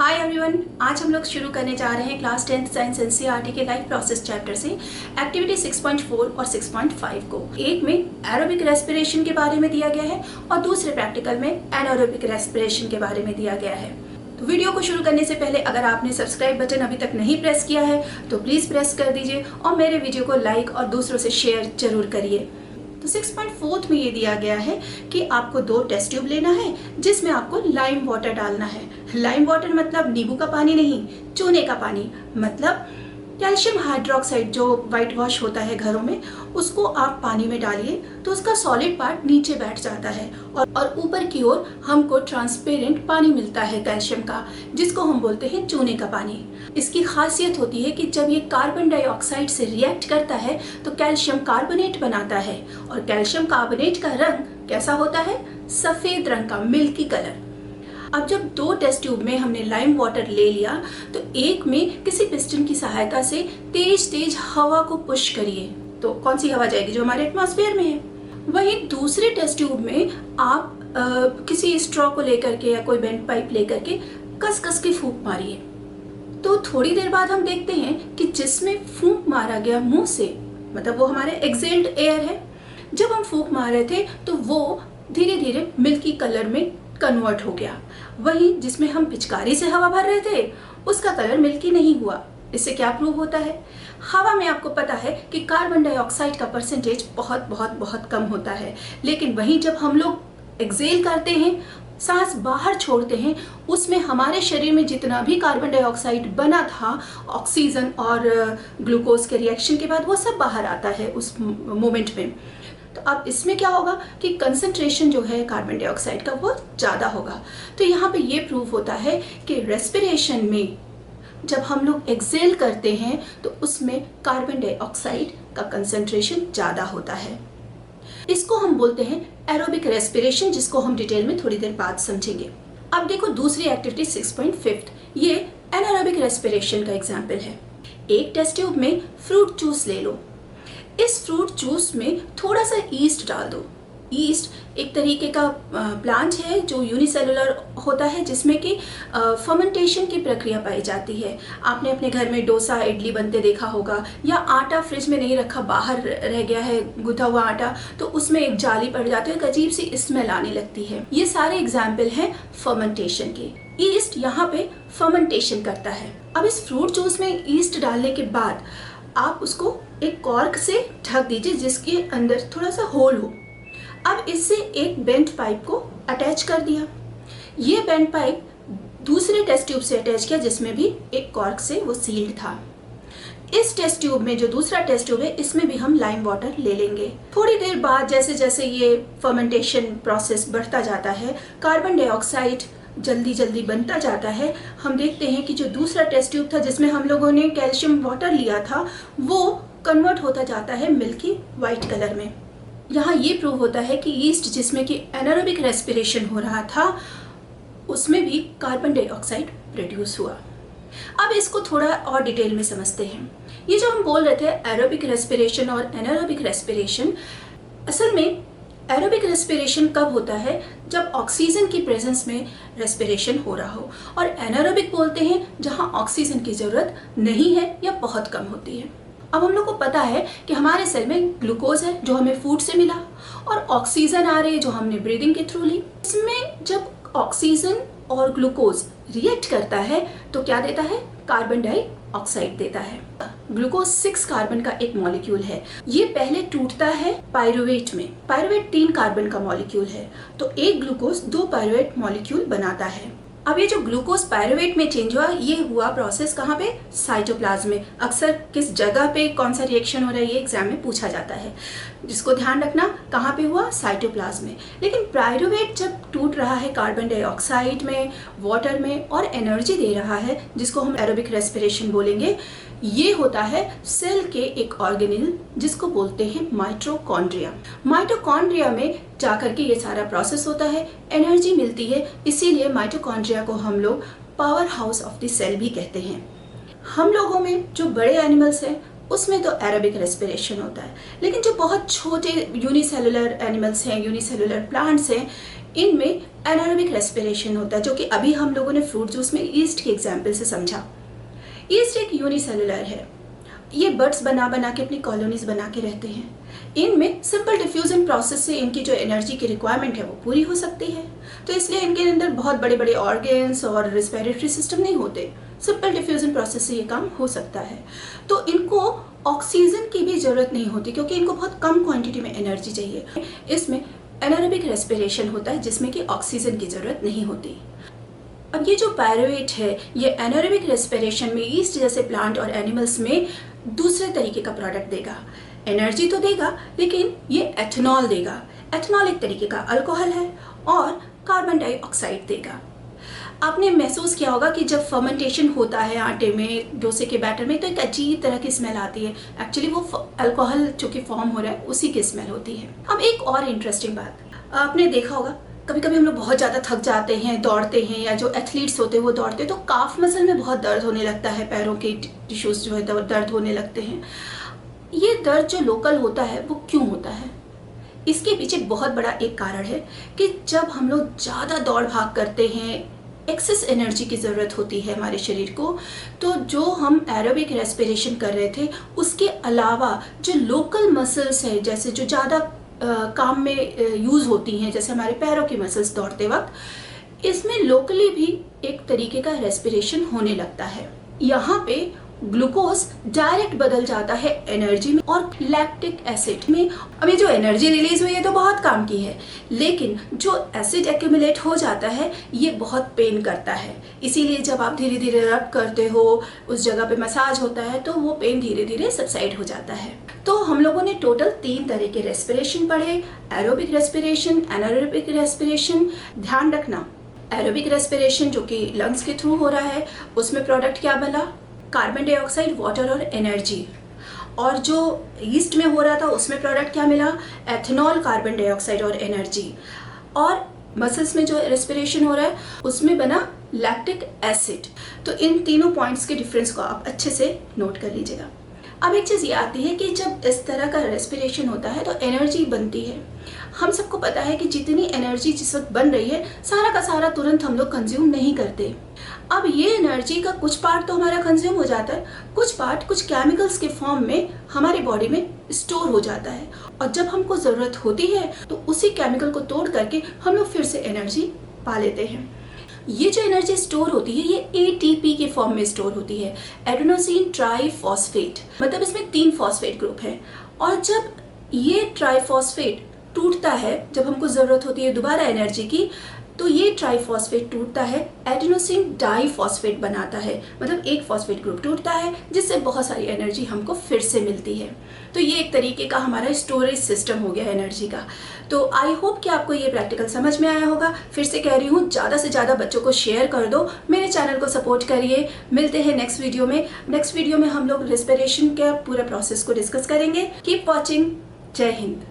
Hi everyone, आज हम लोग शुरू करने जा रहे हैं क्लास 10th साइंस एनसीईआरटी के लाइफ प्रोसेस चैप्टर से एक्टिविटी 6.4 और 6.5 को। एक में एरोबिक रेस्पिरेशन के बारे में दिया गया है और दूसरे प्रैक्टिकल में एनारोबिक रेस्पिरेशन के बारे में दिया गया है। तो वीडियो को शुरू करने से पहले अगर आपने सब्सक्राइब बटन अभी तक नहीं प्रेस किया है तो प्लीज़ प्रेस कर दीजिए और मेरे वीडियो को लाइक और दूसरों से शेयर जरूर करिए। तो 6.4 में ये दिया गया है कि आपको 2 टेस्ट ट्यूब लेना है जिसमें आपको लाइम वाटर डालना है। लाइम वाटर मतलब नींबू का पानी नहीं, चूने का पानी, मतलब कैल्शियम हाइड्रोक्साइड जो वाइट वॉश होता है घरों में, उसको आप पानी में डालिए तो उसका सॉलिड पार्ट नीचे बैठ जाता है और ऊपर की ओर हमको ट्रांसपेरेंट पानी मिलता है कैल्शियम का, जिसको हम बोलते हैं चूने का पानी। इसकी खासियत होती है कि जब ये कार्बन डाइऑक्साइड से रिएक्ट करता है तो कैल्शियम कार्बोनेट बनाता है और कैल्शियम कार्बोनेट का रंग कैसा होता है? सफेद रंग का, मिल्की कलर। अब जब 2 टेस्ट ट्यूब में हमने लाइम वाटर ले लिया तो एक में किसी पिस्टन की सहायता से तेज तेज हवा को पुश करिए तो कौन सी हवा जाएगी? जो हमारे एटमॉस्फेयर में है। वहीं दूसरे टेस्ट ट्यूब में आप किसी स्ट्रॉ को लेकर के या कोई बेंड पाइप लेकर के कस कस के फूंक मारिए। तो थोड़ी देर बाद हम देखते हैं कि जिसमें फूंक मारा गया मुंह से, मतलब वो हमारे एक्सेल्ड एयर है, जब हम फूंक मार रहे थे तो वो धीरे धीरे मिल्की कलर में कन्वर्ट हो गया। वहीं जिसमें हम पिचकारी से हवा भर रहे थे उसका कलर मिल्की नहीं हुआ। इससे क्या प्रूव होता है? हवा में आपको पता है कि कार्बन डाइऑक्साइड का परसेंटेज बहुत बहुत बहुत कम होता है, लेकिन वहीं जब हम लोग एक्सेल करते हैं, सांस बाहर छोड़ते हैं, उसमें हमारे शरीर में जितना भी कार्बन डाइऑक्साइड बना था ऑक्सीजन और ग्लूकोज के रिएक्शन के बाद, वो सब बाहर आता है उस मोमेंट में। तो अब इसमें क्या होगा कि कंसंट्रेशन जो है कार्बन डाइऑक्साइड का वो ज़्यादा होगा। तो यहाँ पे ये प्रूव होता है कि रेस्पिरेशन में जब हम लोग एक्सेल करते हैं तो उसमें कार्बन डाइऑक्साइड का कंसंट्रेशन ज़्यादा होता है। इसको हम बोलते हैं एरोबिक रेस्पिरेशन, जिसको हम डिटेल में थोड़ी देर बाद समझेंगे। अब देखो दूसरी एक्टिविटी 6.5, ये एनारोबिक रेस्पिरेशन का एग्जाम्पल है। एक टेस्ट ट्यूब में फ्रूट जूस ले लो। इस फ्रूट जूस में थोड़ा सा ईस्ट डाल दो। ईस्ट एक तरीके का प्लांट है जो यूनिसेलुलर होता है, जिसमें कि फर्मेंटेशन की प्रक्रिया पाई जाती है। आपने अपने घर में डोसा इडली बनते देखा होगा, या आटा फ्रिज में नहीं रखा, बाहर रह गया है गुथा हुआ आटा, तो उसमें एक जाली पड़ जाती है, एक अजीब सी स्मेल आने लगती है। ये सारे एग्जाम्पल हैं फर्मेंटेशन के। ईस्ट यहाँ पे फर्मेंटेशन करता है। अब इस फ्रूट जूस में ईस्ट डालने के बाद आप उसको एक कॉर्क से ढक दीजिए जिसके अंदर थोड़ा सा होल हो। अब इससे एक बेंट पाइप को अटैच कर दिया। ये बेंट पाइप दूसरे टेस्ट ट्यूब से अटैच किया जिसमें भी एक कॉर्क से वो सील्ड था। इस टेस्ट ट्यूब में जो दूसरा टेस्ट ट्यूब है, इसमें भी हम लाइम वाटर ले लेंगे। थोड़ी देर बाद जैसे जैसे ये फर्मेंटेशन प्रोसेस बढ़ता जाता है, कार्बन डाइऑक्साइड जल्दी जल्दी बनता जाता है, हम देखते हैं कि जो दूसरा टेस्ट ट्यूब था जिसमें हम लोगों ने कैल्शियम वाटर लिया था, वो कन्वर्ट होता जाता है मिल्की वाइट कलर में। यहाँ ये प्रूव होता है कि ईस्ट, जिसमें कि एनारोबिक रेस्पिरेशन हो रहा था, उसमें भी कार्बन डाइऑक्साइड प्रोड्यूस हुआ। अब इसको थोड़ा और डिटेल में समझते हैं। ये जो हम बोल रहे थे एरोबिक रेस्पिरेशन और एनारोबिक रेस्पिरेशन, असल में एरोबिक रेस्पिरेशन कब होता है? जब ऑक्सीजन की प्रेजेंस में रेस्पिरेशन हो रहा हो, और एनारोबिक बोलते हैं जहां ऑक्सीजन की जरूरत नहीं है या बहुत कम होती है। अब हम लोग को पता है कि हमारे सेल में ग्लूकोज है जो हमें फूड से मिला, और ऑक्सीजन आ रही है जो हमने ब्रीदिंग के थ्रू ली। इसमें जब ऑक्सीजन और ग्लूकोज रिएक्ट करता है तो क्या देता है? कार्बन डाइऑक्साइड देता है। ग्लूकोज 6 कार्बन का एक मॉलिक्यूल है। ये पहले टूटता है पायरुवेट में। पायरुवेट 3 कार्बन का मॉलिक्यूल है, तो एक ग्लूकोज 2 पायरुवेट मॉलिक्यूल बनाता है। अब ये जो ग्लूकोज पायरुवेट में चेंज हुआ, ये हुआ प्रोसेस कहाँ पे? साइटोप्लाज्म में। अक्सर किस जगह पे कौन सा रिएक्शन हो रहा है ये एग्जाम में पूछा जाता है, जिसको ध्यान रखना कहाँ पे हुआ? साइटोप्लाज्म में। लेकिन पायरुवेट जब टूट रहा है कार्बन डाइऑक्साइड में, वाटर में, और एनर्जी दे रहा है, जिसको हम एरोबिक रेस्पिरेशन बोलेंगे, ये होता है सेल के एक ऑर्गेनेल जिसको बोलते हैं माइटोकॉन्ड्रिया। माइटोकॉन्ड्रिया में जाकर के ये सारा प्रोसेस होता है, एनर्जी मिलती है। इसीलिए माइटोकॉन्ड्रिया को हम लोग power house of the cell भी कहते हैं। हम लोगों में जो बड़े एनिमल्स हैं उसमें तो एरोबिक रेस्पिरेशन होता है, लेकिन जो बहुत छोटे यूनिसेलुलर एनिमल्स हैं, यूनिसेलुलर प्लांट्स हैं, इनमें एनारोबिक रेस्पिरेशन होता है, जो कि अभी हम लोगों ने फ्रूट जूस में ईस्ट के एग्जाम्पल से समझा। ईस्ट एक यूनिसेलुलर है, ये बर्ड्स बना बना के अपनी कॉलोनीज बना के रहते हैं। इनमें सिंपल डिफ्यूजन प्रोसेस से इनकी जो एनर्जी की रिक्वायरमेंट है वो पूरी हो सकती है। तो इसलिए इनके अंदर बहुत बड़े बड़े ऑर्गन्स और रिस्पिरेटरी सिस्टम नहीं होते, सिंपल डिफ्यूजन प्रोसेस से ये काम हो सकता है। तो इनको ऑक्सीजन की भी ज़रूरत नहीं होती, क्योंकि इनको बहुत कम क्वांटिटी में एनर्जी चाहिए। इसमें एनारोबिक रेस्पिरेशन होता है, जिसमें कि ऑक्सीजन की ज़रूरत नहीं होती। अब ये जो पायरुवेट है, ये एनारोबिक रेस्पिरेशन में ईस्ट जैसे प्लांट और एनिमल्स में दूसरे तरीके का प्रोडक्ट देगा। एनर्जी तो देगा, लेकिन ये एथेनॉल देगा। एथेनॉल एक तरीके का अल्कोहल है और कार्बन डाइऑक्साइड देगा। आपने महसूस किया होगा कि जब फर्मेंटेशन होता है आटे में, डोसे के बैटर में, तो एक अजीब तरह की स्मेल आती है। एक्चुअली वो अल्कोहल जो कि फॉर्म हो रहा है उसी की स्मेल होती है। अब एक और इंटरेस्टिंग बात, आपने देखा होगा कभी कभी हम लोग बहुत ज़्यादा थक जाते हैं, दौड़ते हैं, या जो एथलीट्स होते हैं वो दौड़ते हैं, तो काफ मसल में बहुत दर्द होने लगता है, पैरों के टिश्यूज जो है दर्द होने लगते हैं। ये दर्द जो लोकल होता है वो क्यों होता है? इसके पीछे बहुत बड़ा एक कारण है कि जब हम लोग ज़्यादा दौड़ भाग करते हैं, एक्सेस एनर्जी की ज़रूरत होती है हमारे शरीर को, तो जो हम एरोबिक रेस्पिरेशन कर रहे थे उसके अलावा जो लोकल मसल्स है, जैसे जो ज़्यादा काम में यूज़ होती हैं, जैसे हमारे पैरों की मसल्स दौड़ते वक्त, इसमें लोकली भी एक तरीके का रेस्पिरेशन होने लगता है। यहाँ पे ग्लूकोज डायरेक्ट बदल जाता है एनर्जी में और लैक्टिक एसिड में। अब ये जो एनर्जी रिलीज हुई है तो बहुत काम की है, लेकिन जो एसिड एक्यूमुलेट हो जाता है ये बहुत पेन करता है। इसीलिए जब आप धीरे धीरे रब करते हो, उस जगह पे मसाज होता है, तो वो पेन धीरे धीरे सबसाइड हो जाता है। तो हम लोगों ने टोटल 3 तरह के रेस्पिरेशन पढ़े, एरोबिक रेस्पिरेशन, एनारोबिक रेस्पिरेशन। ध्यान रखना, एरोबिक रेस्पिरेशन जो कि लंग्स के थ्रू हो रहा है, उसमें प्रोडक्ट क्या बना? कार्बन डाइऑक्साइड, वाटर और एनर्जी। और जो ईस्ट में हो रहा था उसमें प्रोडक्ट क्या मिला? एथेनॉल, कार्बन डाइऑक्साइड और एनर्जी। और मसल्स में जो रेस्पिरेशन हो रहा है उसमें बना लैक्टिक एसिड। तो इन तीनों पॉइंट्स के डिफरेंस को आप अच्छे से नोट कर लीजिएगा। अब एक चीज़ ये आती है कि जब इस तरह का रेस्पिरेशन होता है तो एनर्जी बनती है। हम सबको पता है कि जितनी एनर्जी जिस वक्त बन रही है, सारा का सारा तुरंत हम लोग कंज्यूम नहीं करते। अब ये एनर्जी का कुछ पार्ट तो हमारा कंज्यूम हो जाता है, कुछ पार्ट कुछ केमिकल्स के फॉर्म में हमारी बॉडी में स्टोर हो जाता है, और जब हमको ज़रूरत होती है तो उसी केमिकल को तोड़ करके हम लोग फिर से एनर्जी पा लेते हैं। ये जो एनर्जी स्टोर होती है ये ATP के फॉर्म में स्टोर होती है, एडेनोसिन ट्राइफॉस्फेट। मतलब इसमें 3 फॉस्फेट ग्रुप है, और जब ये ट्राइफॉस्फेट टूटता है, जब हमको ज़रूरत होती है दोबारा एनर्जी की, तो ये ट्राइफॉस्फेट टूटता है, एडेनोसिन डाइफॉस्फेट बनाता है। मतलब एक फॉस्फेट ग्रुप टूटता है, जिससे बहुत सारी एनर्जी हमको फिर से मिलती है। तो ये एक तरीके का हमारा स्टोरेज सिस्टम हो गया एनर्जी का। तो आई होप कि आपको ये प्रैक्टिकल समझ में आया होगा। फिर से कह रही हूँ, ज़्यादा से ज़्यादा बच्चों को शेयर कर दो, मेरे चैनल को सपोर्ट करिए। मिलते हैं नेक्स्ट वीडियो में। नेक्स्ट वीडियो में हम लोग रेस्पिरेशन के पूरा प्रोसेस को डिस्कस करेंगे। Keep watching. जय हिंद।